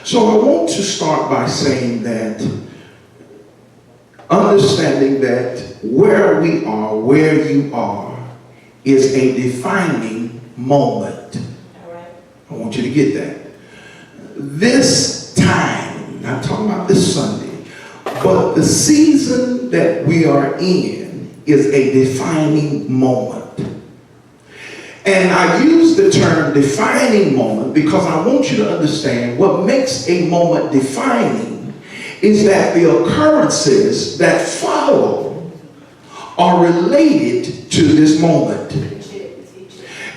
So I want to start by saying that, understanding that where we are, where you are, is a defining moment. All right. I want you to get that. This time, not talking about this Sunday, but the season that we are in is a defining moment. And I use the term defining moment because I want you to understand what makes a moment defining is that the occurrences that follow are related to this moment.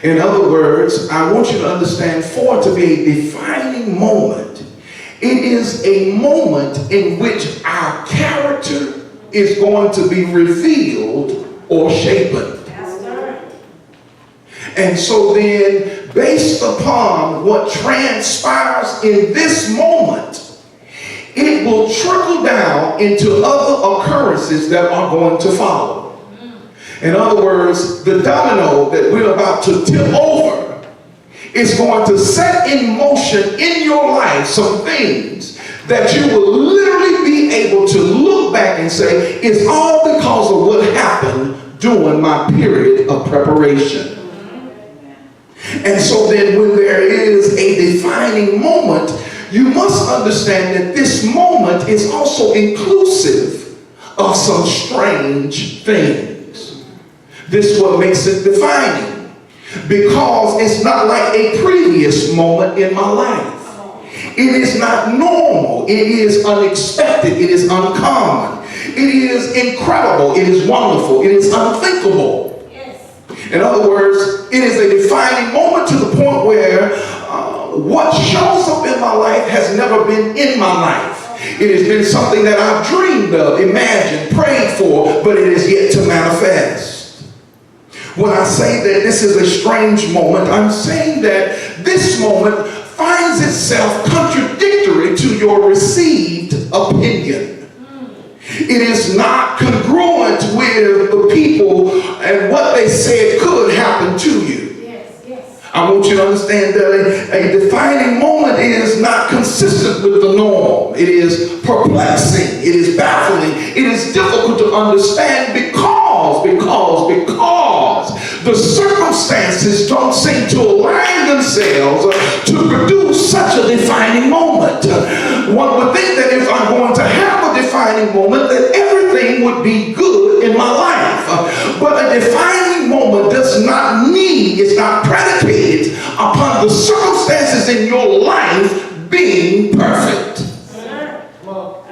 In other words, I want you to understand, for it to be a defining moment, it is a moment in which our character is going to be revealed or shapen. And so then, based upon what transpires in this moment, it will trickle down into other occurrences that are going to follow. In other words, the domino that we're about to tip over is going to set in motion in your life some things that you will literally be able to look back and say, it's all because of what happened during my period of preparation. And so then when there is a defining moment, you must understand that this moment is also inclusive of some strange things. This is what makes it defining, because it's not like a previous moment in my life. It is not normal. It is unexpected. It is uncommon. It is incredible. It is wonderful. It is unthinkable. In other words, it is a defining moment to the point where what shows up in my life has never been in my life. It has been something that I've dreamed of, imagined, prayed for, but it is yet to manifest. When I say that this is a strange moment, I'm saying that this moment finds itself contradictory to your received opinion. It is not congruent with the people and what they said could happen to you. Yes. I want you to understand that a defining moment is not consistent with the norm. It is perplexing. It is baffling. It is difficult to understand because the circumstances don't seem to align themselves to produce such a defining moment. One would think that if I'm going to have a defining moment, that everything would be good in my life. But a defining moment does not need, it's not predicated upon the circumstances in your life being perfect.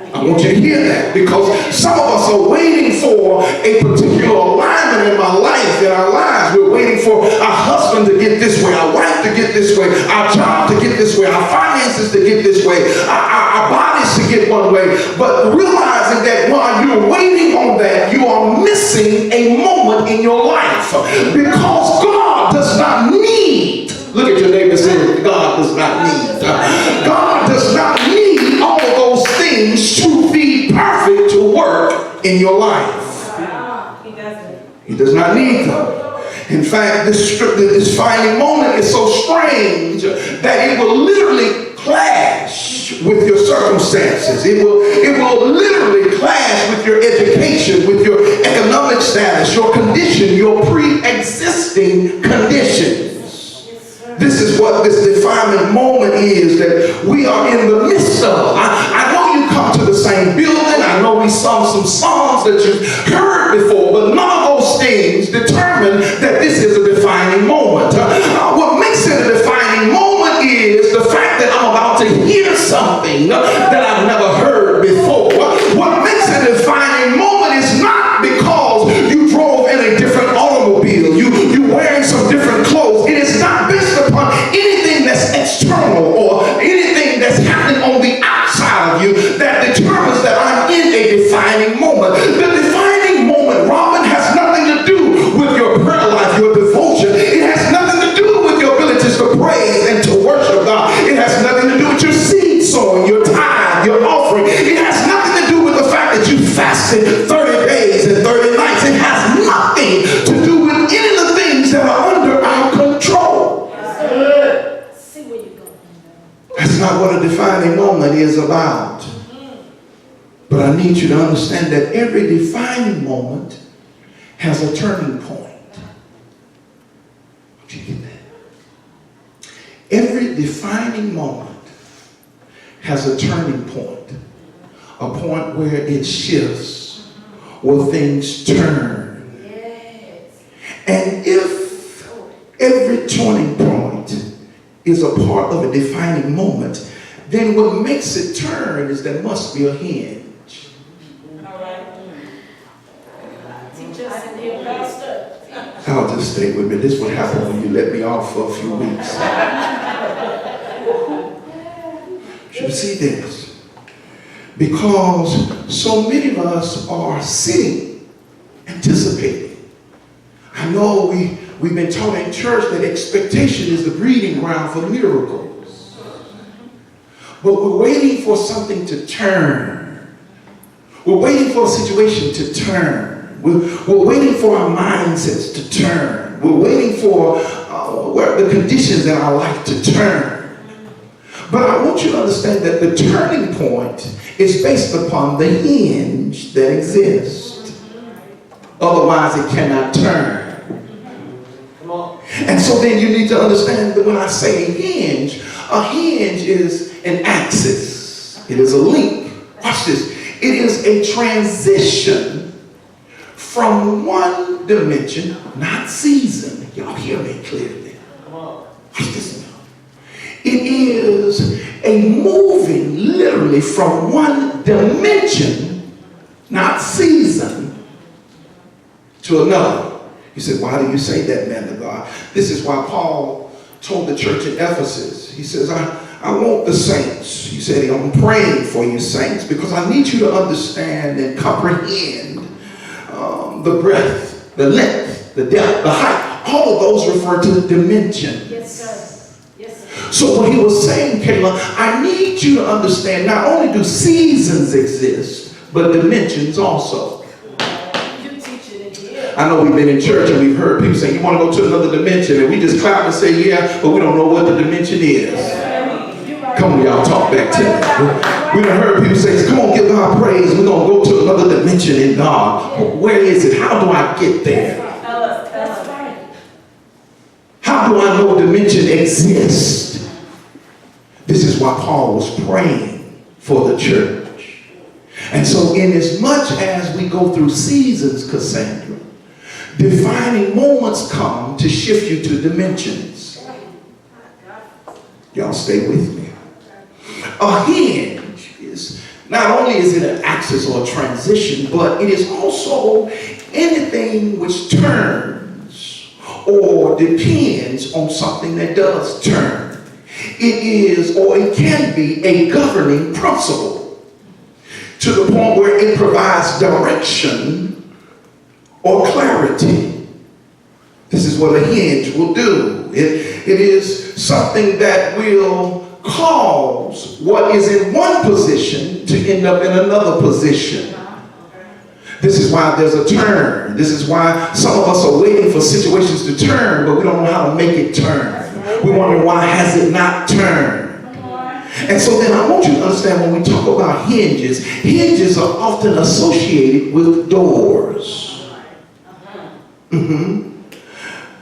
I want you to hear that, because some of us are waiting for a particular alignment in my life, in our lives. We're waiting for our husband to get this way, our wife to get this way, our job to get this way, our finances to get this way, our bodies to get one way. But realizing that while you're waiting on that, you are missing a moment in your life, because God does not need, look at your neighbor and say, God does not need. God does not need all of those things to be perfect to work in your life. He doesn't. He does not need them. In fact, this defining moment is so strange that it will literally clash with your circumstances. It will literally clash with your education, with your economic status, your condition, your pre-existing conditions. This is what this defining moment is that we are in the midst of. I know you come to the same building. I know we sung some songs that you've heard before, but none of those things determine that this is a defining moment. What makes it a defining moment is the fact that I'm about to hear something that I've never heard before. What makes it a defining moment is not because you drove in a different automobile, you wearing some different clothes. It is not based upon anything that's external or anything that's happening on the outside of you that determines that I'm in a defining moment. The defining moment, Robin, has nothing to do with your prayer life, your devotion. It has nothing to do with your abilities to praise and to worship God. It has nothing to do with your seed sowing, your tithe, your offering. defining moment is about. But I need you to understand that every defining moment has a turning point. Did you get that? Every defining moment has a turning point. A point where it shifts, where things turn. And if every turning point is a part of a defining moment, then what makes it turn is there must be a hinge. I'll just stay with me. This is what happened when you let me off for a few weeks. You see this? Because so many of us are sitting, anticipating. I know we've been taught in church that expectation is the breeding ground for miracles. But we're waiting for something to turn. We're waiting for a situation to turn. We're waiting for our mindsets to turn. We're waiting for the conditions in our life to turn. But I want you to understand that the turning point is based upon the hinge that exists. Otherwise, it cannot turn. And so then you need to understand that when I say a hinge is an axis. It is a link. Watch this. It is a transition from one dimension, not season. Y'all hear me clearly. Watch this now. It is a moving literally from one dimension, not season, to another. You said, why do you say that, man of God? This is why Paul told the church in Ephesus. He says, I want the saints. He said, I'm praying for you saints because I need you to understand and comprehend the breadth, the length, the depth, the height. All of those refer to dimension. Yes, sir. Yes, sir. So what he was saying, Kayla, I need you to understand not only do seasons exist, but dimensions also. You teaching it here. I know we've been in church and we've heard people say, you want to go to another dimension? And we just clap and say, yeah, but we don't know what the dimension is. Come on, y'all, talk back to me. We done heard people say, come on, give God praise. We're going to go to another dimension in God. Where is it? How do I get there? That's right. How do I know dimension exists? This is why Paul was praying for the church. And so in as much as we go through seasons, Cassandra, defining moments come to shift you to dimensions. Y'all stay with me. A hinge is not only is it an axis or a transition, but it is also anything which turns or depends on something that does turn. It is, or it can be, a governing principle to the point where it provides direction or clarity. This is what a hinge will do. It is something that will cause what is in one position to end up in another position. This is why there's a turn. This is why some of us are waiting for situations to turn, but we don't know how to make it turn. We wonder why has it not turned. And so then I want you to understand when we talk about hinges, hinges are often associated with doors.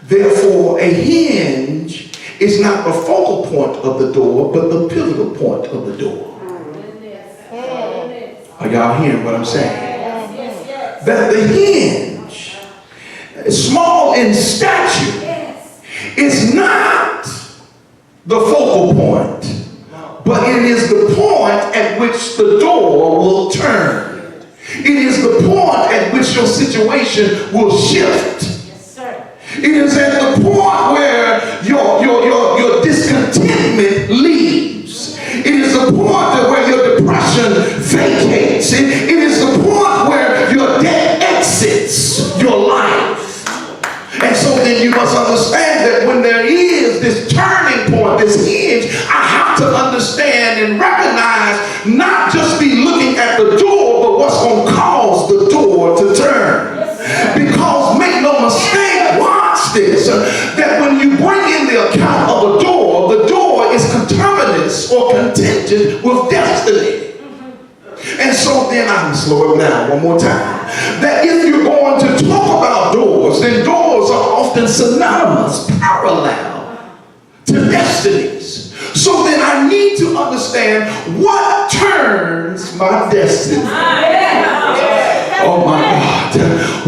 Therefore, a hinge is not the focal point of the door, but the pivotal point of the door. Are y'all hearing what I'm saying? That the hinge, small in stature, is not the focal point, but it is the point at which the door will turn. It is the point at which your situation will shift. It is at the point where your discontentment leaves. It is the point where your depression vacates. It is the point where your debt exits your life. And so then you must understand that when there is this turning point, this hinge, I have to understand and recognize, not just be looking at the door, but what's going to cause the door to turn. Because make no mistake, watch this, that when you bring in the account of a door, the door is conterminous or contingent connected with destiny. And so then I can slow it down one more time. That if you're going to talk about doors, then doors are often synonymous, parallel to destinies. So then I need to understand what turns my destiny. Oh my God.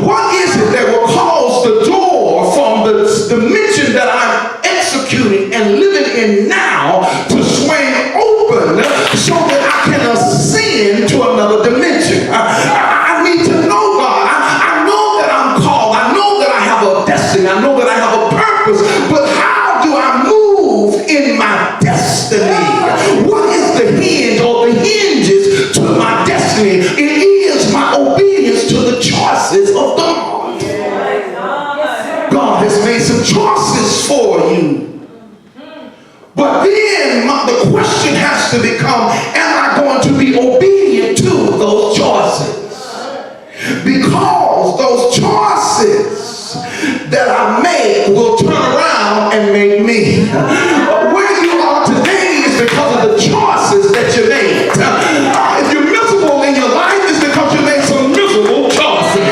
What is it that will cause the door from the dimension that I'm executing and living in now to swing open so that I can ascend to another dimension? I need to know God. I know that I'm called. I know that I have a destiny. I know that I have a purpose. But how do I move in my destiny? What is the hinge or the hinges to my destiny? It is my obedience to the choices of God. God has made some choices for you. But then the question has to become, am I going to be obedient to those choices? Because those choices that I make will turn around and make me. Where you are today is because of the choices that you made. If you're miserable in your life, it's because you made some miserable choices.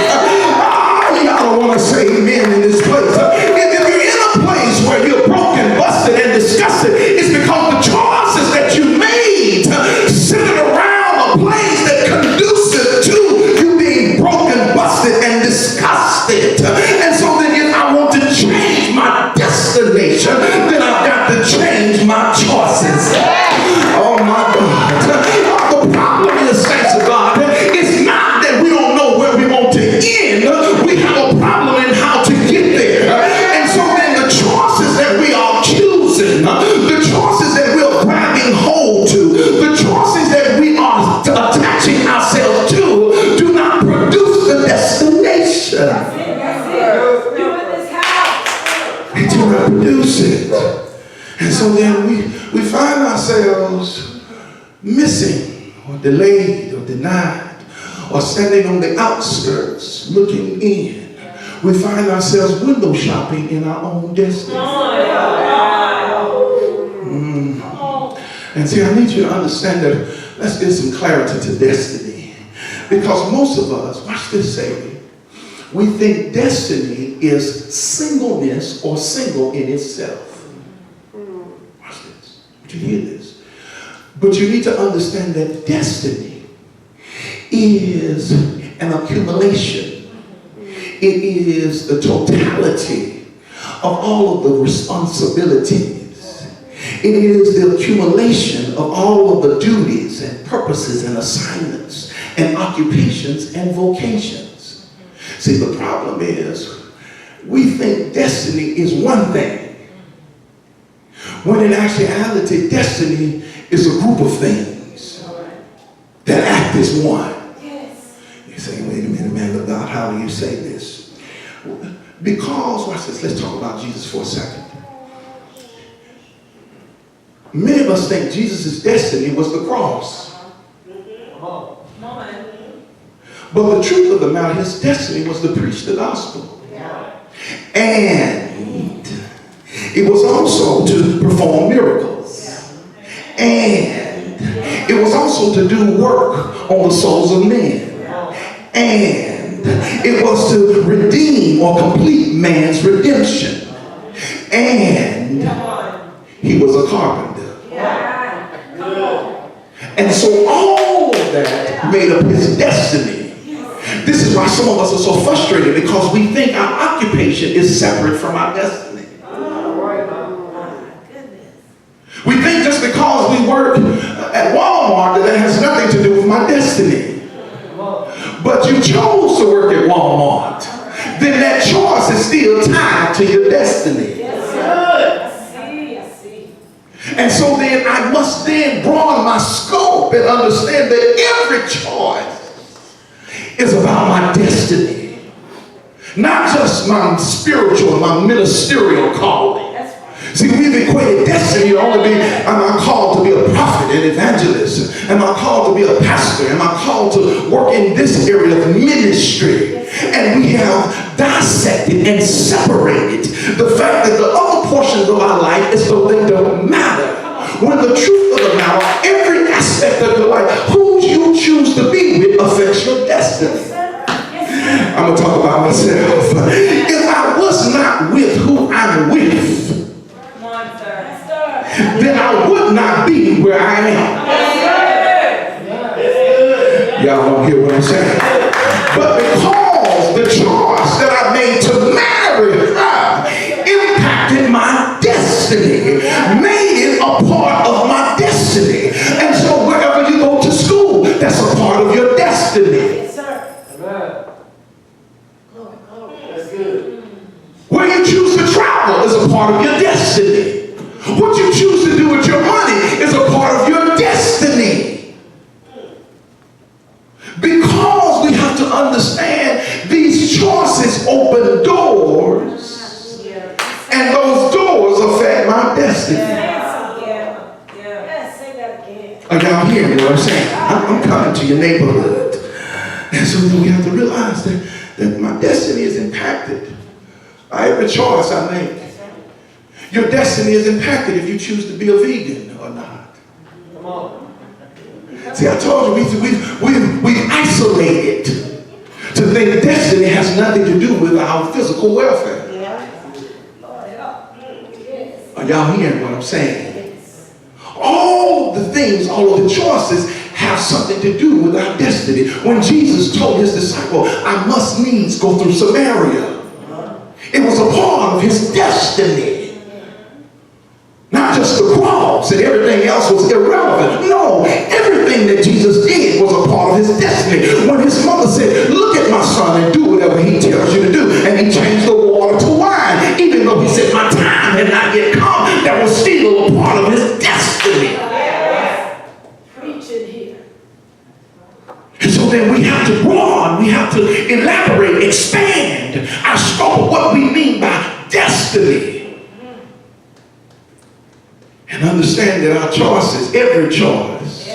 I don't want to say amen in this place. If you're in a place where you're broken, busted, and disgusted, it's because the choices that you made centered around a place that conducive to you being broken, busted, and disgusted. And so then if I want to change my destination, then I've got to change my choices. Oh my God. The problem is, saints of God, it's not that we don't know where we want to end. We have a problem in how to get there. And so then the choices that we are choosing, the choices that we're grabbing hold to, the choices that we are attaching ourselves to, do not produce the destination. They do not produce it. And so then we find ourselves missing or delayed or denied or standing on the outskirts looking in. We find ourselves window shopping in our own destiny. And see, I need you to understand that. Let's get some clarity to destiny. Because most of us, watch this, say, we think destiny is singleness or single in itself. Watch this. Did you hear this? But you need to understand that destiny is an accumulation. It is the totality of all of the responsibilities. It is the accumulation of all of the duties and purposes and assignments and occupations and vocations. See, the problem is we think destiny is one thing, when in actuality destiny is a group of things that act as one. You say, wait a minute, man of God, how do you say this? Because, watch this, let's talk about Jesus for a second. Many of us think Jesus' destiny was the cross. But the truth of the matter, his destiny was to preach the gospel. And it was also to perform miracles. And it was also to do work on the souls of men. And it was to redeem or complete man's redemption. And he was a carpenter. And so all of that made up his destiny. This is why some of us are so frustrated, because we think our occupation is separate from our destiny. We think just because we work at Walmart that has nothing to do with my destiny. But you chose to work at Walmart, then that choice is still tied to your destiny. And so then I must then broaden my scope and understand that every choice is about my destiny. Not just my spiritual, my ministerial calling. See, we've equated destiny to only be, am I called to be a prophet and evangelist? Am I called to be a pastor? Am I called to work in this area of ministry? And we have dissected and separated the fact that the other portions of our life as though they don't matter. when the truth of the matter, every aspect of your life, who you choose to be with affects your destiny. I'm going to talk about myself. If I was not with who I'm with, then I would not be where I am. Y'all don't hear what I'm saying. But because the choice that I made to marry her impacted my destiny, made it a part of my destiny. And so wherever you go to school, that's a part of your destiny. Where you choose to travel is a part of your destiny. What you choose to do with your money is a part of your destiny. Because we have to understand these choices open doors, and those doors affect my destiny. Are y'all hearing what I'm saying? I'm coming to your neighborhood. And so we have to realize that my destiny is impacted by every choice I make. Your destiny is impacted if you choose to be a vegan or not. Come on. See, I told you, we've isolated to think destiny has nothing to do with our physical welfare. Are y'all hearing what I'm saying? All the things, all of the choices have something to do with our destiny. When Jesus told his disciple, I must needs go through Samaria, it was a part of his destiny. Not just the cross and everything else was irrelevant. No, everything that Jesus did was a part of his destiny. When his mother said, look at my son and do whatever he tells you to do, and he changed the water to wine, even though he said my time had not yet come, that was still a part of his destiny. Preaching here. And so then we have to broaden, we have to elaborate, expand our scope of what we mean by destiny. And understand that our choices, every choice,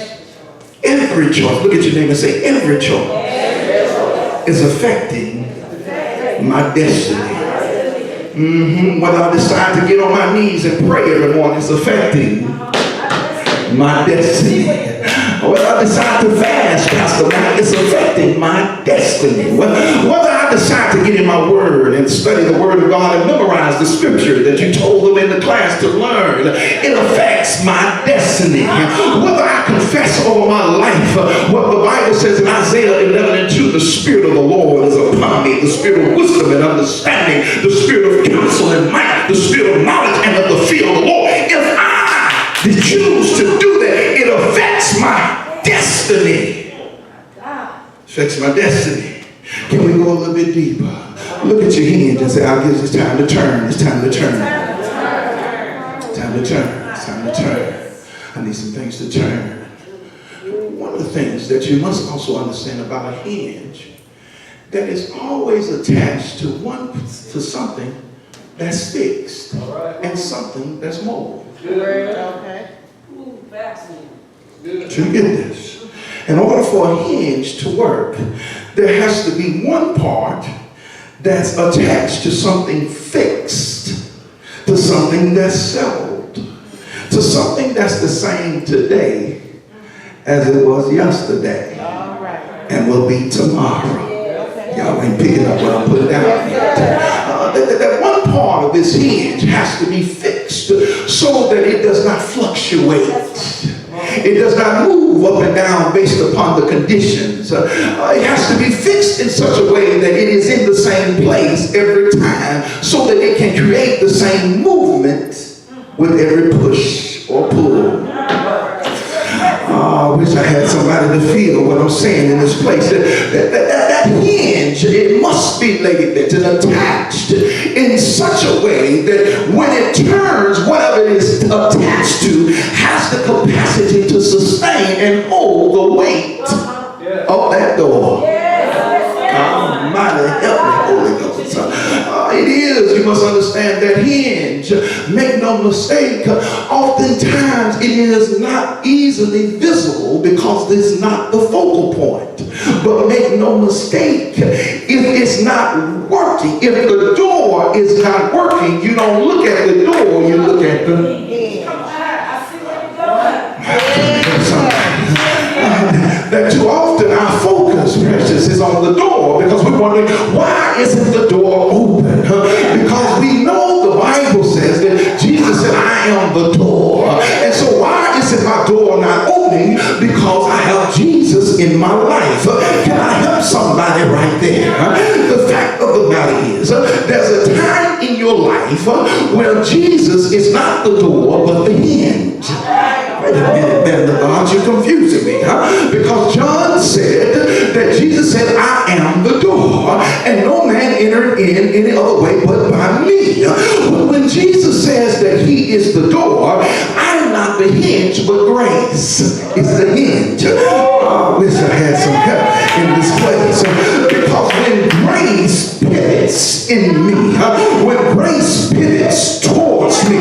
look at your name and say, every choice is affecting my destiny. Whether I decide to get on my knees and pray every morning, it's affecting my destiny. Whether I decide to fast, Pastor Matt, it's affecting my destiny. Whether I decide to get in my word and study the word of God and memorize the scripture that you told them in the class to learn, it affects my destiny. Whether I confess over my life what the Bible says in Isaiah 11:2, the Spirit of the Lord is upon me, the Spirit of wisdom and understanding, the Spirit of counsel and might, the Spirit of knowledge and of the fear of the Lord. If I choose to do that, it affects my destiny. Affects my destiny. Can we go a little bit deeper? Look at your hinge and say, I guess it's time to turn. It's time to turn. It's time to turn. It's time to turn. I need some things to turn. One of the things that you must also understand about a hinge, that is always attached to something that's fixed and something that's mobile. Okay. To get this, in order for a hinge to work, there has to be one part that's attached to something fixed, to something that's settled, to something that's the same today as it was yesterday and will be tomorrow. Y'all ain't picking up what I'm putting down here. That one part of this hinge has to be fixed so that it does not fluctuate. It does not move up and down based upon the conditions. It has to be fixed in such a way that it is in the same place every time so that it can create the same movement with every push or pull. I wish I had somebody to feel what I'm saying in this place. That hinge, it must be laid and attached in such a way that when it turns, whatever it is attached to has the capacity to sustain and hold the weight of that door. Almighty help me, Holy Ghost. It is, you must understand, that hinge. Make no mistake, oftentimes it is not easily visible because it's not the focal point. But make no mistake, if it's not working, if the door is not working, you don't look at the door, you look at the hinge. my life. Can I help somebody right there? The fact of the matter is, there's a time in your life where Jesus is not the door, but the hinge. Wait a minute, Benton, God, you're confusing me, because John said that Jesus said, I am the door, and no man entered in any other way but by me. But when Jesus says that he is the door, I am not the hinge, but grace is the hinge. I wish I had some help in this place, because when grace pivots in me, when grace pivots towards me,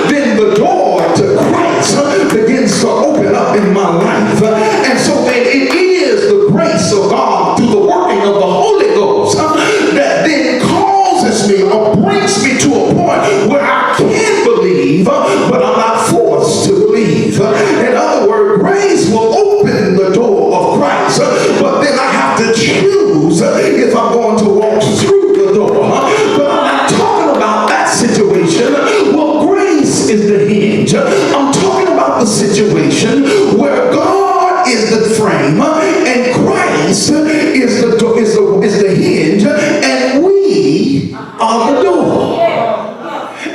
then the door to Christ begins to open up in my life. And so then it is the grace of God through the working of the Holy Ghost that then causes me or brings me to a point where I can believe, but I'm not forced to believe. In other words, grace will open the door of Christ, but then I have to choose if I'm going to walk through the door. But I'm not talking about that situation. Well, grace is the hinge. I'm talking about the situation where God is the frame and Christ is the hinge, and we are the door.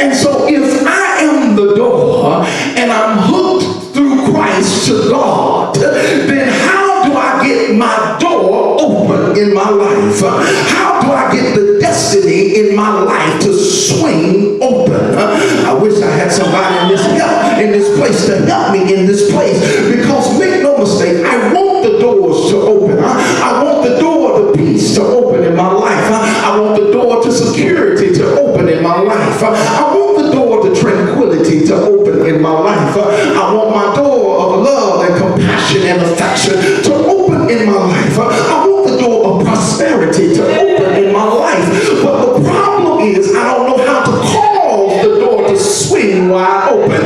And so if I am the door and I'm hooked through Christ to God, then how do I get my door open in my life? How do I get the destiny in my life to swing open? I wish I had somebody in this place to help me in this place, because make no mistake, I want the doors to open. I want the door to peace to open in my life. I want the door to security to open in my life. I want the door to tranquility to open in my life. I want my door of love and compassion and affection to open in my life. I want the door of prosperity to open in my life. But the problem is, I don't know how to cause the door to swing wide open.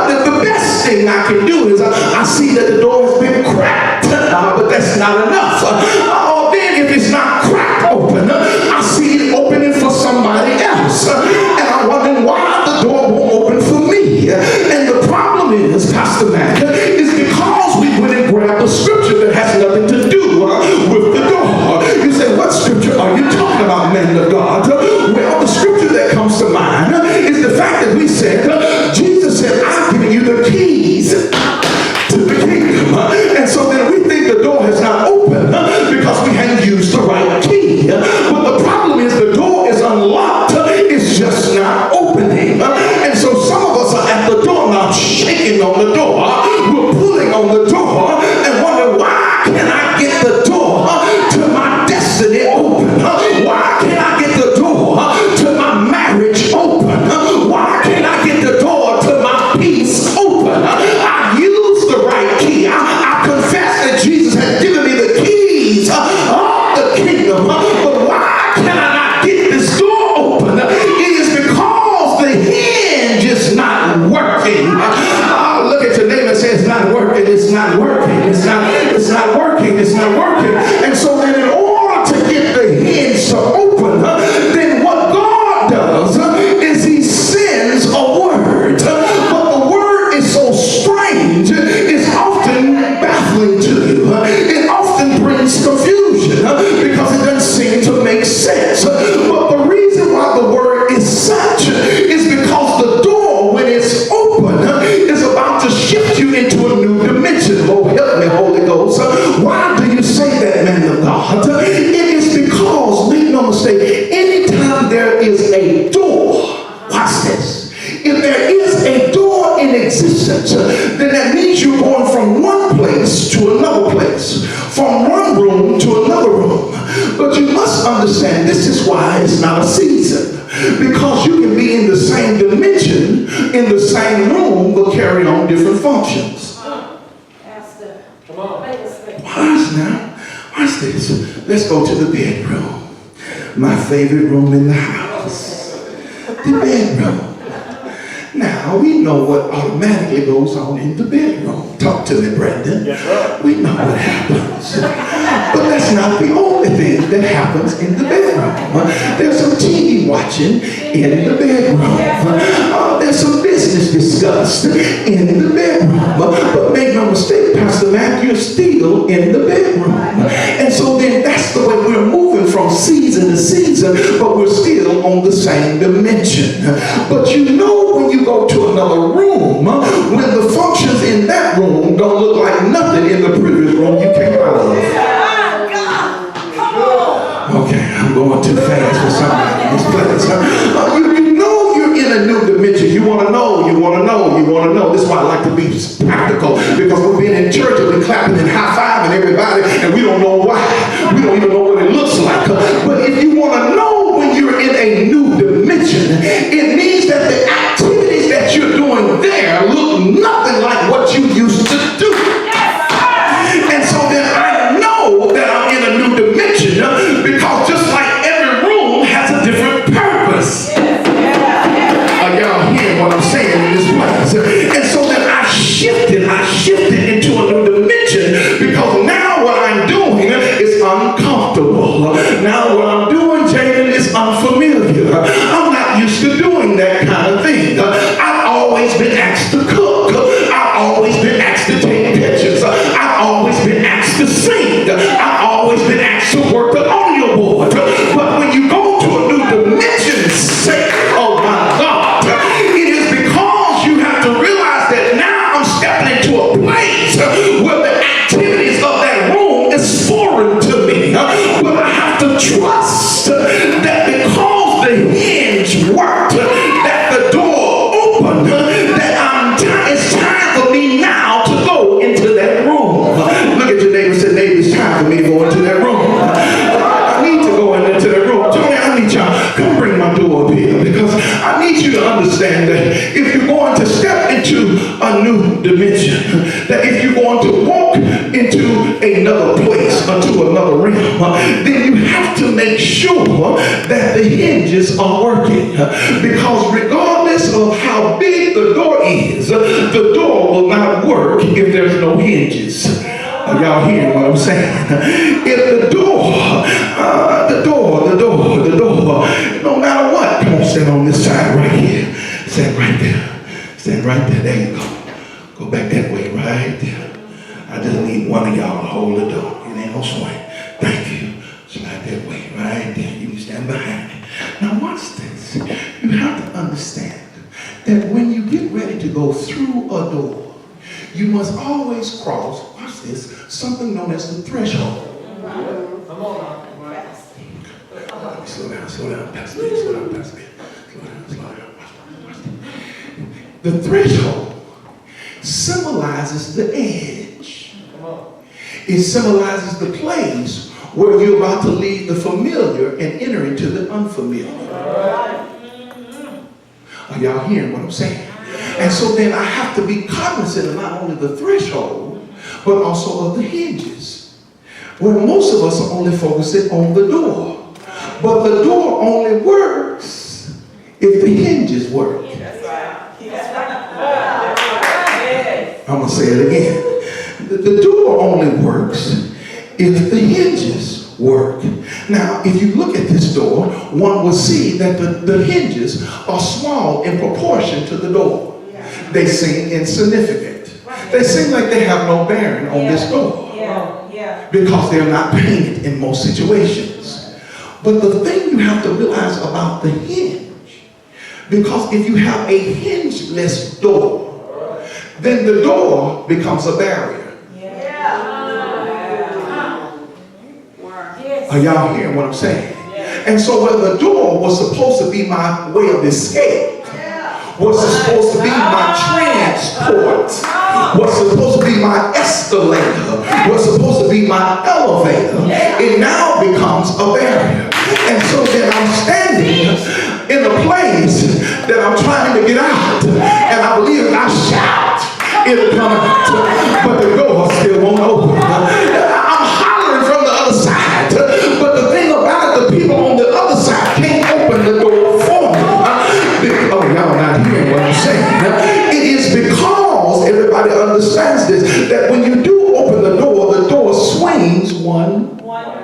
The best thing I can do is I see that the door has been cracked, but that's not enough. Then if it's not cracked open, I see it opening for somebody else, and I'm wondering why the door won't open for me. And the problem is, Pastor Mac, is because we went and grabbed a scripture that has nothing to do with the door. You say, what scripture are you talking about, man of God? Well, the scripture that comes to mind is the fact that we said, Jesus said, I've given you the keys to the kingdom. And so then we think the door has not opened because we hadn't used the right key. But the problem is the door is unlocked. It's just not opening. And so some of us are at the doorknob shaking on the door. We're pulling on the door and wondering, why can't I get the door to my destiny open? Why can't I get the door to my marriage open? Why can't I get the door to my peace open? I used the right key. I confess that Jesus has given me the keys of the kingdom. But why can I not get this door open? It is because the hinge is not working. Look at your neighbor and say, it's not working, it's not working, it's not working, it's not working. And so then in order to get the hinge to open, then what God does is he sends a word. But the word is so strange, it's often baffling to you. It often brings confusion because it doesn't seem to make sense. But the reason why the word is such is because the door, when it's open, is about to shift you into a new dimension. Oh, help me, Holy Ghost. Why do you say that, man of God? It is because, make no mistake, anytime there is a door, watch this. If there is a door in existence, then that means you're going from one place to another place, from one room to another room. But you must understand, this is why it's not a season. Because you can be in the same dimension, in the same room, but carry on different functions. Pastor, come on. Watch now. Watch this. Let's go to the bedroom. My favorite room in the house. The bedroom. Now, we know what automatically goes on in the bedroom. Talk to me, Brendan. Yes, we know what happens. But that's not the only thing that happens in the bedroom. There's some TV watching in the bedroom. There's some business discussed in the bedroom. But make no mistake, Pastor Matthew, still in the bedroom. And so then that's the way we're moving from season to season, but we're still on the same dimension. But you know, when you go to another room, when the functions in that room don't look like nothing in the previous room you came out of. Okay, I'm going too fast for somebody in this place. You know you're in a new dimension. You want to know, you want to know, you want to know. This is why I like to be practical, because we've been in church and we're clapping and high-fiving everybody, and we don't know why. We don't even know what it looks like. But if you want to know when you're in a new dimension, it means that the activities that you're doing there look nothing like what you used to do. And so then I know that I'm in a new dimension, because just like every room has a different purpose. Are y'all hearing what I'm saying in this place? And so then I shifted into a new dimension, because now what I'm doing is uncomfortable. Now what I'm doing, Jaden, is unfamiliar. I'm not used to doing that kind of thing. I've always been asked to cook. I've always been asked to take pictures. I've always been asked to sing. I've always been asked to work the audio board. But when you go to a new dimension, say, oh my God, it is because you have to realize that now I'm stepping into a place where the activities of that room is foreign to me. But I have to trust that because the hinge worked, that the door opened, that it's time for me now to go into that room. Look at your neighbor and say, neighbor, it's time for me to go into that room. I need to go into that room. Tony, I need y'all, come bring my door up here, because I need you to understand that if you're going to step into a new dimension, that if you're going to walk into another place, into another realm, then you have to make sure that the hinges are working. Because regardless of how big the door is, the door will not work if there's no hinges. Are y'all hearing what I'm saying? If the door, no matter what, come on, stand on this side right here. Stand right there. Stand right there. There you go. Go back that way, right there. I just need one of y'all to hold the door. It ain't no swing. Thank you. Slide that way, right there. You can stand behind it. Now watch this. You have to understand that when you get ready to go through a door, you must always cross, watch this, something known as the threshold. Come on. Slow down, Pastor B, slow down, Pastor B. Slow down. Watch this. The threshold symbolizes the edge. It symbolizes the place where you're about to leave the familiar and enter into the unfamiliar. Are y'all hearing what I'm saying? And so then I have to be cognizant of not only the threshold, but also of the hinges. Where most of us are only focusing on the door. But the door only works if the hinges work. I'm going to say it again. The door only works if the hinges work. Now, if you look at this door, one will see that the hinges are small in proportion to the door. They seem insignificant. They seem like they have no bearing on this door. Because they're not painted in most situations. But the thing you have to realize about the hinge, because if you have a hingeless door, then the door becomes a barrier. Are y'all hearing what I'm saying? And so when the door was supposed to be my way of escape, was supposed to be my transport, was supposed to be my escalator, was supposed to be my elevator, it now becomes a barrier. And so then I'm standing in a place that I'm trying to get out, and I believe if I shout, it'll come out, but the door still won't open. I'm hollering from the other side, but the thing about it, the people on the other side can't open the door for me. Oh, y'all not hearing what I'm saying. It is because everybody understands this, that when you do open the door swings one way.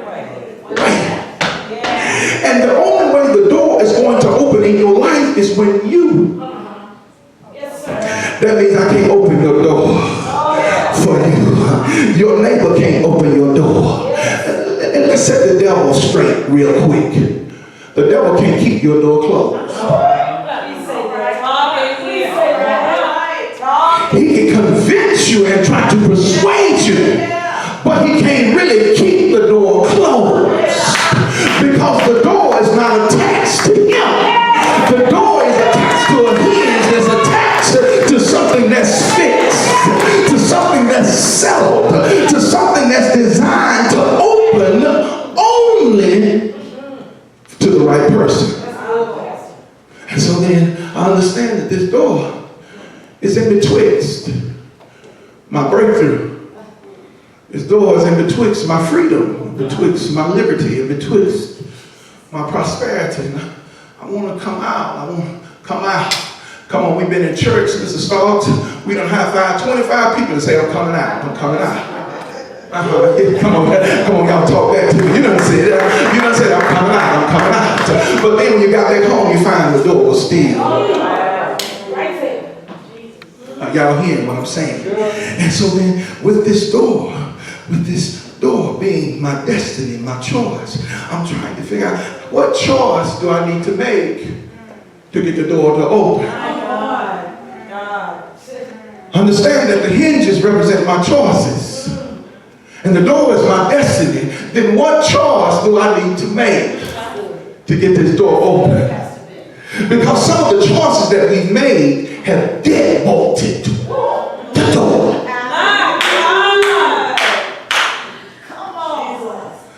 And the only way the door is going to open in your life is when you. That means I can't open your door for you. your neighbor can't open your door. And let's set the devil straight real quick. The devil can't keep your door closed. He can convince you and try to persuade you, but he can't really keep the door closed because the door is not attached to him. The door is attached to a hinge that's attached to something that's fixed, to something that's settled, to something that's designed to open only to the right person. And so then I understand that this door is in betwixt my breakthrough. This door is in betwixt my freedom, in betwixt my liberty, in betwixt my prosperity. I want to come out. I want to come out. Come on, we've been in church since the start. We don't have 25 people to say, I'm coming out. I'm coming out. Yeah, come on, y'all talk back to me. You done said it. You done said, I'm coming out. I'm coming out. But then when you got back home, you find the door was still. Y'all hearing what I'm saying? And so then with this door being my destiny, my choice, I'm trying to figure out what choice do I need to make to get the door to open. Understand that the hinges represent my choices and the door is my destiny. Then what choice do I need to make to get this door open? Because some of the choices that we've made have dead-bolted the door.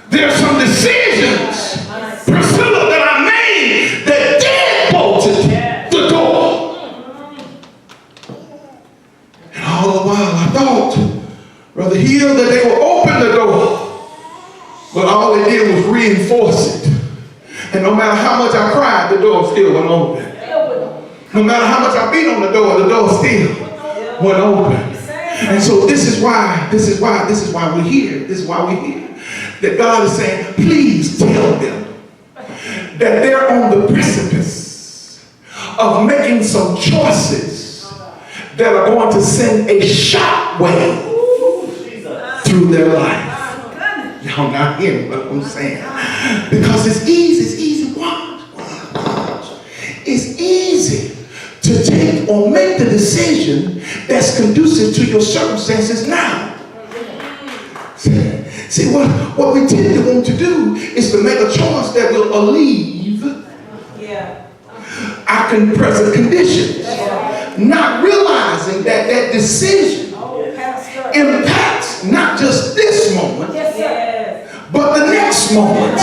There are some decisions, Priscilla, that I made that dead-bolted the door. And all the while I thought, Brother Hill, that they would open the door, but all they did was reinforce it. And no matter how much I cried, the door still went open. No matter how much I beat on the door still went open. And so this is why we're here. This is why we're here. That God is saying, please tell them that they're on the precipice of making some choices that are going to send a shockwave through their life. Y'all not hearing what I'm saying? Because it's easy. It's easy to take or make the decision that's conducive to your circumstances now. See, what we tend to want to do is to make a choice that will alleviate our present conditions, not realizing that that decision impacts not just this moment, but the next moment.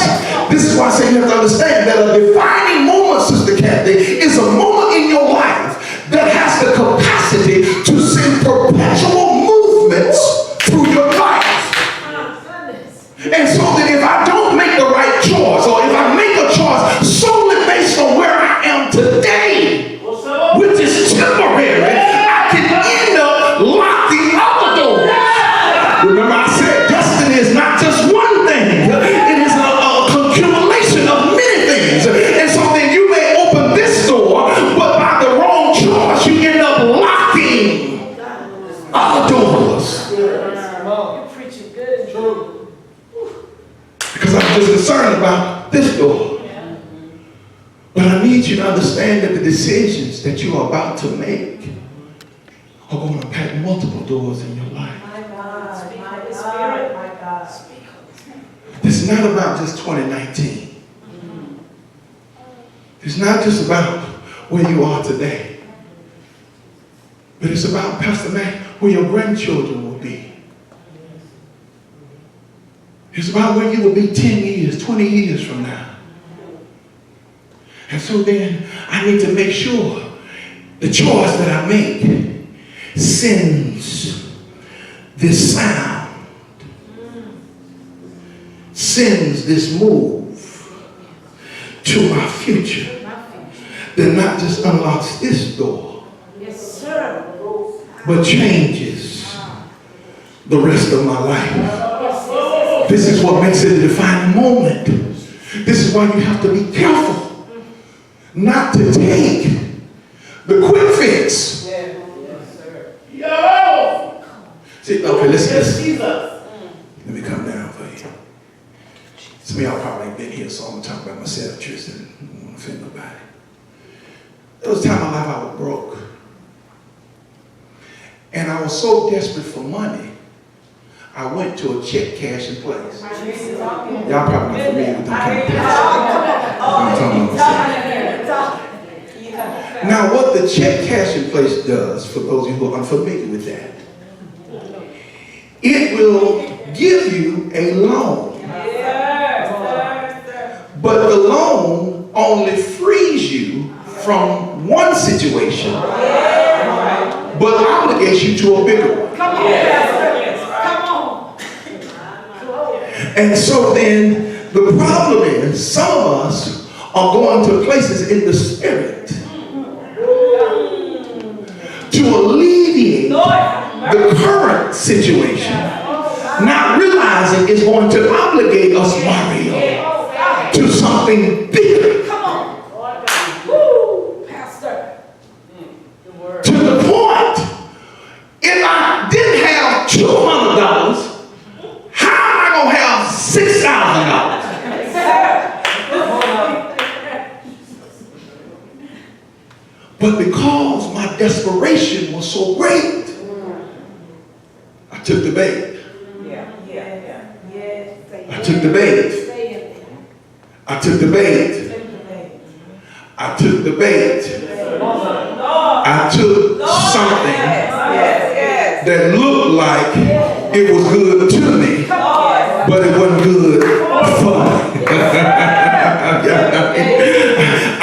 This is why I say you have to understand that a defining moment, Sister Kathy, is a moment in your life that has the capacity to send perpetual movements through your life. And so that if I don't make the right choice, or if I make a choice solely based on where I am today, which is temporary, I can end up locking other doors. Remember I said destiny is not just one thing. It is an accumulation of many things. And so then you may open this door, but by the wrong choice, you end up locking other doors. You're preaching good. True. Because I'm just concerned about this door. But I need you to understand that the decisions that you are about to make are going to impact multiple doors in your life. My God, my Spirit, my God. This is not about just 2019. It's not just about where you are today. But it's about, Pastor Matt, where your grandchildren will be. It's about where you will be 10 years, 20 years from now. And so then I need to make sure the choice that I make sends this sound, sends this move to my future that not just unlocks this door, Yes, sir. but changes the rest of my life. This is what makes it a defining moment. This is why you have to be careful not to take the quick fix. See, okay, listen. Jesus. Let me come down for you. Some of y'all probably ain't been here, so I'm going to talk about myself, Tristan. I don't want to offend nobody. There was a time in my life I was broke. And I was so desperate for money, I went to a check cashing place. Y'all probably not familiar with them kind of places. I'm talking about myself. Now, what the check cashing place does, for those of you who are unfamiliar with that, it will give you a loan. But the loan only frees you from one situation, but obligates you to a bigger one. Come on. And so then the problem is some of us are going to places in the spirit to alleviate the current situation, not realizing it's going to obligate us, Mario, to something bigger. Come on. Woo, Pastor. To the point, if I didn't have $200, how am I going to have $6,000? But because my desperation was so great, I took the bait. I took the bait. I took the bait. I took the bait. I took something that looked like it was good to me, but it wasn't good for me.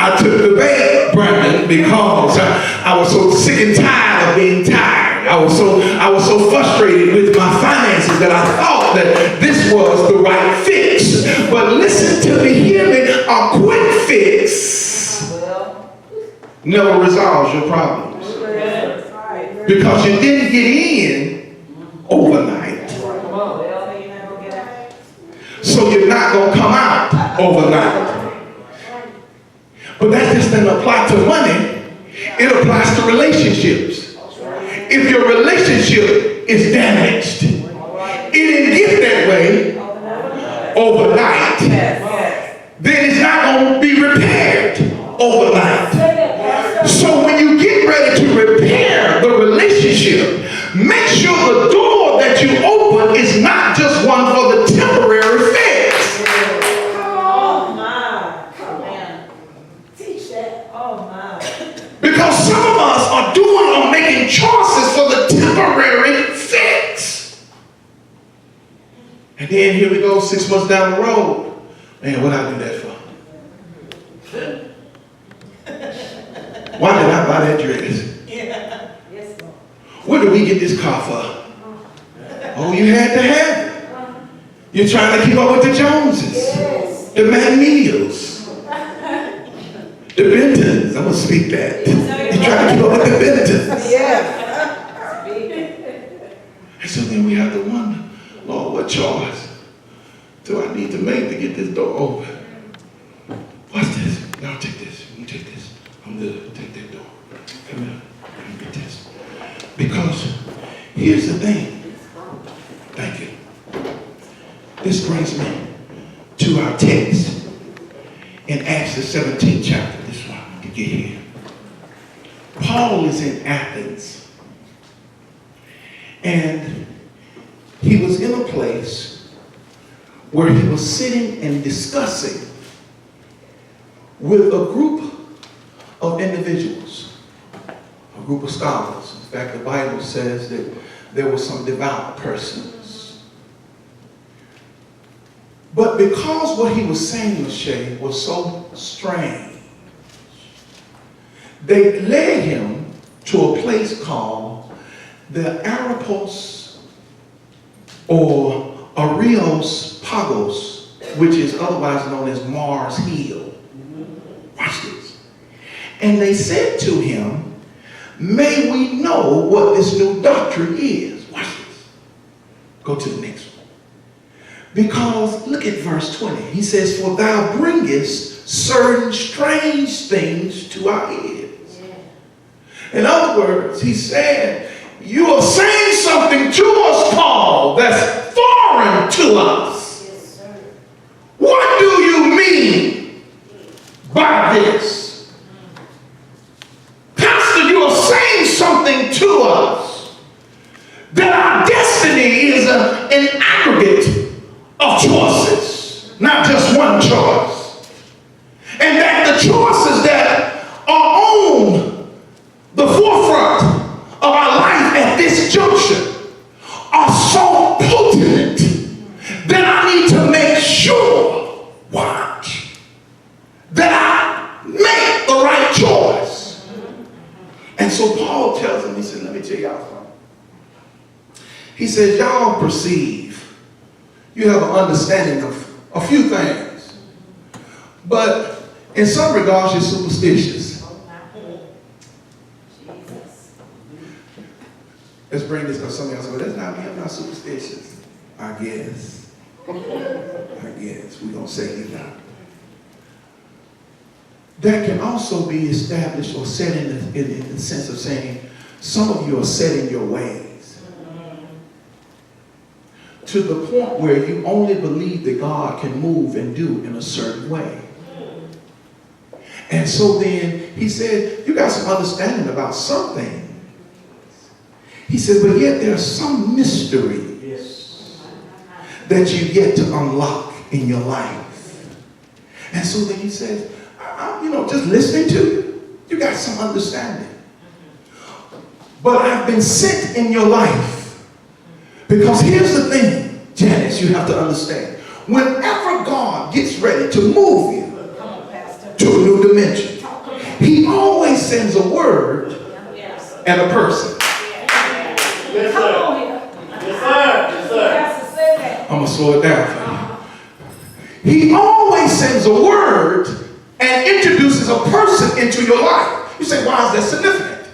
I took the bait, Brandon, because I was so sick and tired of being tired. I was so frustrated with my finances that I thought that this was the right fix. But listen to me, hear me, a quick fix never resolves your problems. Because you didn't get in overnight. So you're not going to come out overnight. But that just doesn't apply to money. It applies to relationships. If your relationship is damaged, it didn't get that way overnight, then it's not going to be repaired overnight. So when you get ready to repair the relationship, make sure the door that you open is not just one for the temporary fix. Because some of us are doing or making choices for the temporary fix. And then here we go 6 months down the road. Man, what I do that for? Why did I buy that dress? Where did we get this car for? Oh, you had to have it. You're trying to keep up with the Joneses, the McNeils, the Bentons. I'm going to speak that. You're trying to keep up with the Bentons. And so then we have to wonder, Lord, what choice do I need to make to get this door open? What's this? Y'all take this. You take this. I'm good. Take that door. Come here. Let me get this. Because here's the thing. Thank you. This brings me to our text in Acts the 17th chapter. This one to get here. Paul is in Athens. And he was in a place where he was sitting and discussing with a group of individuals, a group of scholars. In fact, the Bible says that there were some devout persons. But because what he was saying, Lachey, was so strange, they led him to a place called the Arapos or Arios Pagos, which is otherwise known as Mars Hill. Watch this. And they said to him, may we know what this new doctrine is? Watch this. Go to the next one. Because look at verse 20. He says, for thou bringest certain strange things to our ears. In other words, he said, you are saying something to us, Paul, that's foreign to us. Yes, sir. What do you mean by this? Pastor, you are saying something to us that our destiny is an aggregate of choices, not just one choice. And that the choices that are on the forefront of our life at this junction are so potent that I need to make sure, watch, that I make the right choice. And so Paul tells him, he said, let me tell y'all something. He says, y'all perceive, you have an understanding of a few things, but in some regards you're superstitious. Let's bring this up. Some of y'all say, well, that's not me, I'm not superstitious. I guess. We're going to say you're not. That can also be established or set in the sense of saying, some of you are set in your ways. To the point where you only believe that God can move and do in a certain way. And so then he said, you got some understanding about something. He said, but yet there's some mystery that you get to unlock in your life. And so then he says, just listening to you, you got some understanding. But I've been sent in your life. Because here's the thing, Janice, you have to understand. Whenever God gets ready to move you to a new dimension, he always sends a word and a person. Yes, come on here. Yes, sir. Yes, sir. Has to say that. I'm going to slow it down for you. He always sends a word and introduces a person into your life. You say, why is that significant?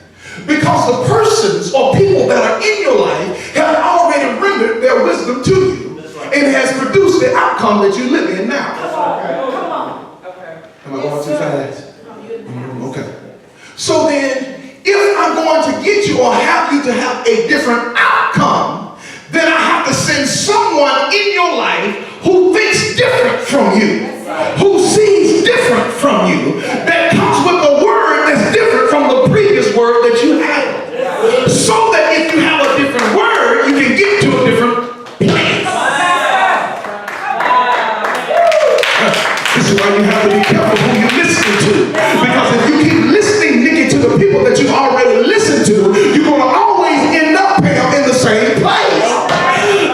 Because the persons or people that are in your life have already rendered their wisdom to you. And has produced the outcome that you live in now. Come on. Come on. Okay. Am I going too fast? Okay. So then, if I'm going to get you or have you to have a different outcome, then I have to send someone in your life who thinks different from you, who sees different from you, that comes with a word that's different from the previous word that you had. So that if you have a different word, you can get to a different place. This is why you have to be careful who you listen to. Because if you keep listening, Nikki, to the people that you've already listened to, you're going to always end up, Pam, in the same place.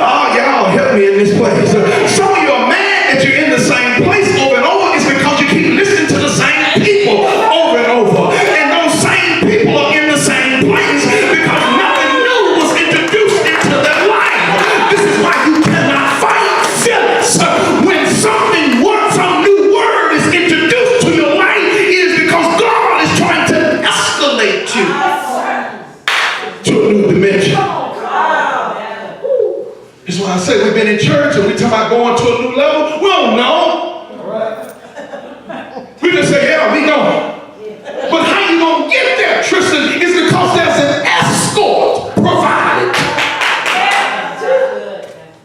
Oh, y'all help me in this place. Some of you are mad that you're in the same place over and over. It's because you keep listening to the same people over and over. And those same people are in the same place because nothing new was introduced into their life. This is why you cannot fight Phyllis. When something works, some new word is introduced to your life, it is because God is trying to escalate you to a new dimension. That's why I say we've been in church and we talk about going to a new level. We don't know. We just say, yeah, we know. But how you going to get there, Tristan, is because there's an escort provided.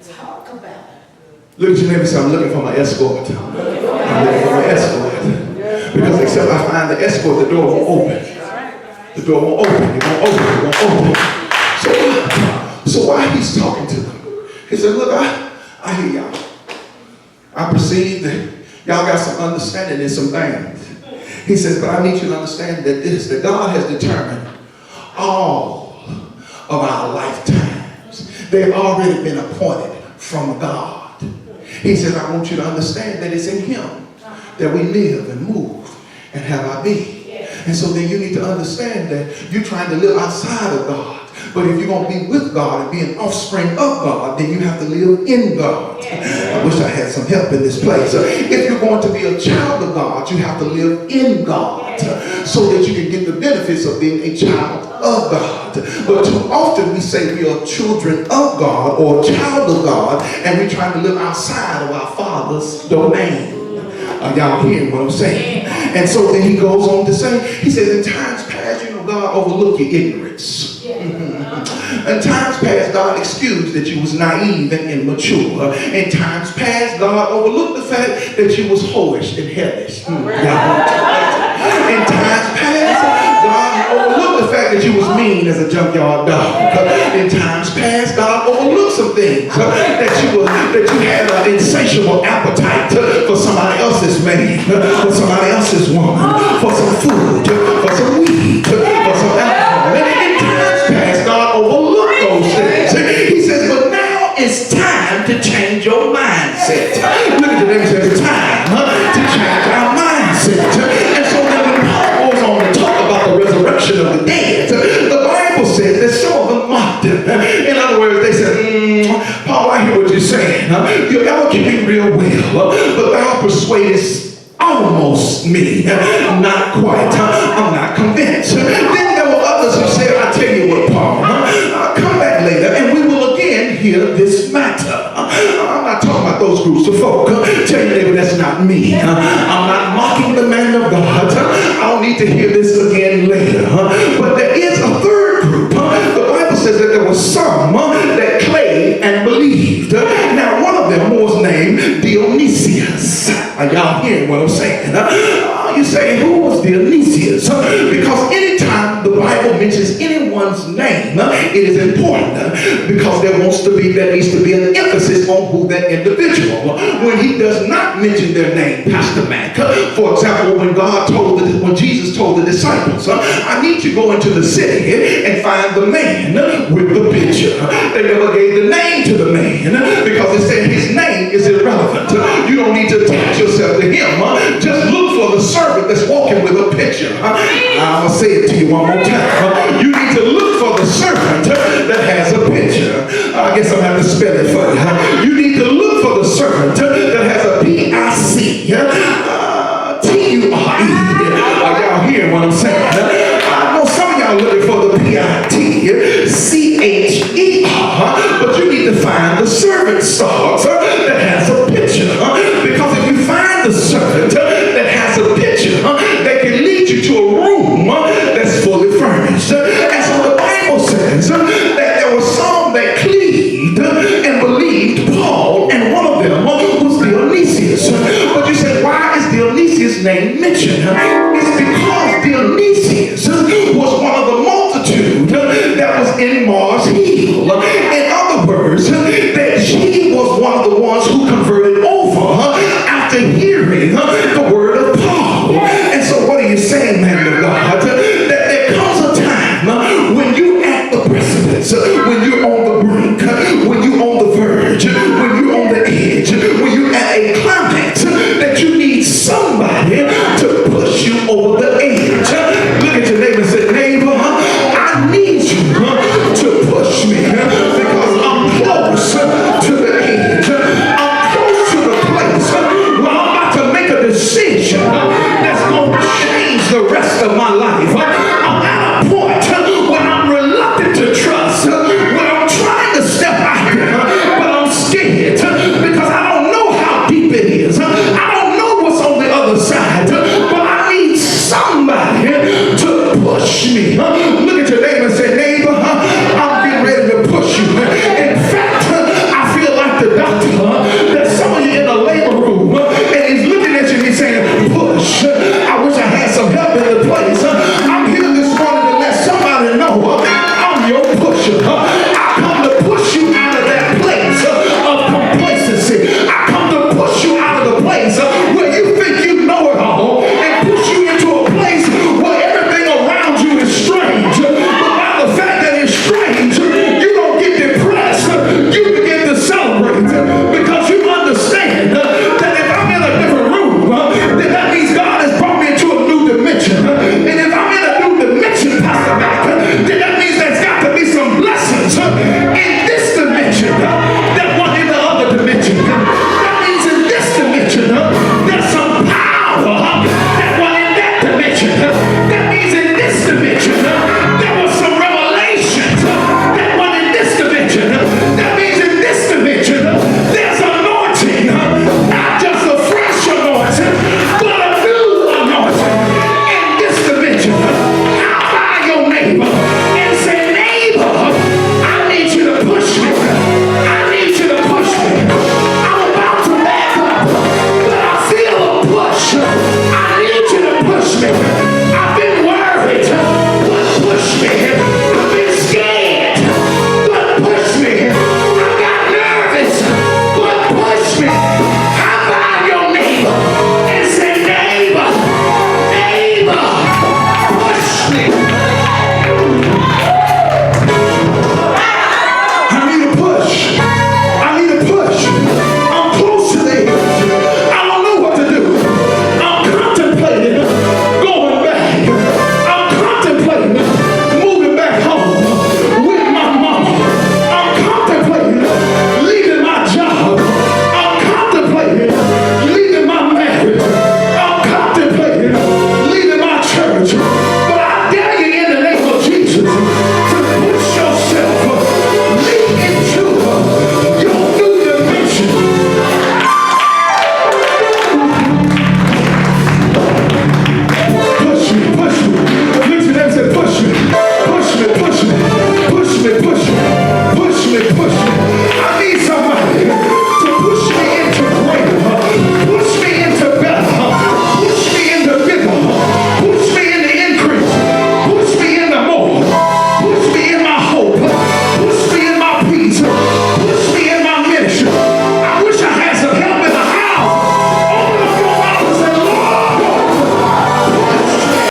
Talk about it. Look at your neighbor and say, I'm looking for my escort. I'm looking for my escort. Because except I find the escort, the door won't open. The door won't open. It won't open. It won't open. So why he's talking to them? He said, look, I hear y'all. I perceive that y'all got some understanding in some things. He says, but I need you to understand that God has determined all of our lifetimes. They've already been appointed from God. He says, I want you to understand that it's in him that we live and move and have our being. And so then you need to understand that you're trying to live outside of God. But if you're going to be with God and be an offspring of God, then you have to live in God. I wish I had some help in this place. If you're going to be a child of God, you have to live in God so that you can get the benefits of being a child of God. But too often we say we are children of God or a child of God, and we're trying to live outside of our Father's domain. Are y'all hearing what I'm saying? And so then he goes on to say, he says, in times past, God overlooked your ignorance. In times past, God excused that you was naive and immature. In times past, God overlooked the fact that you was whorish and hellish. In times past, God overlooked the fact that you was mean as a junkyard dog. In times past, God overlooked some things that you had an insatiable appetite for somebody else's man, for somebody else's woman, for some food, for some weed, for some alcohol. In times past, God overlooked those things. He says, but now it's time to change your mindset. Look at your neighbor and say, it's time to change our mindset. And so then when Paul goes on to talk about the resurrection of the dead, the Bible says that some of them mocked him. In other words, they said, Paul, I hear what you're saying. You eloquent real well, but thou persuadest almost me. Not quite. I'm not convinced. Then there were others who said, I tell you what, Paul, come back later and we will again hear this matter. I'm not talking about those groups of folk. Tell your neighbor that's not me. I'm not mocking the man of God. I don't need to hear this again later. But there is a third group. The Bible says that there were some that claimed and believed. Now one of them was named Dionysius. Are y'all hearing what I'm saying? You say, who was Dionysius? Because anytime the Bible mentions anyone's name, it is important because there needs to be an emphasis on who that individual. When he does not mention their name, Pastor Mac, for example, when Jesus told the disciples, I need you to go into the city and find the man with the picture. They never gave the name to the man because it said his name is irrelevant. You don't need to attach yourself to him. Just look for the servant that's walking with a picture. I'm going to say it to you one more time. You need to look for the servant that has a picture. I guess I'm going to have to spell it for you. You need to look for the servant that has a P-I-C-T-U-R-E. Are y'all hearing what I'm saying? I know some of y'all looking for the P-I-T-C-H-E-R, but you need to find the servant star that has a picture. Because if you find the servant that has a picture, they can lead you to a room that's fully furnished. And so the Bible says that there were some that cleaved and believed Paul, and one of them was Dionysius. But you said, why is Dionysius' name mentioned? It's because Dionysius was one of the multitude that was in Mars Hill. In other words, that he was one of the ones who converted over after hearing the word of Paul. And so what are you saying, man of God? That there comes a time when you at the precipice, when you're on the brink, when you're on the verge, when you're on the edge, when you're at a climax, that you need somebody to push you over the edge. Look at your neighbor and say, neighbor, I need you to push me because I'm close to the edge. I'm close to the place where I'm about to make a decision that's going to change the rest of my life. I'm at a point where I'm reluctant to trust, where I'm trying to step out there, but I'm scared because I don't know how deep it is. I don't know what's on the other side, but I need somebody to push me. Look at your neighbor and say, neighbor, I'm getting ready to push you. In fact, I feel like the doctor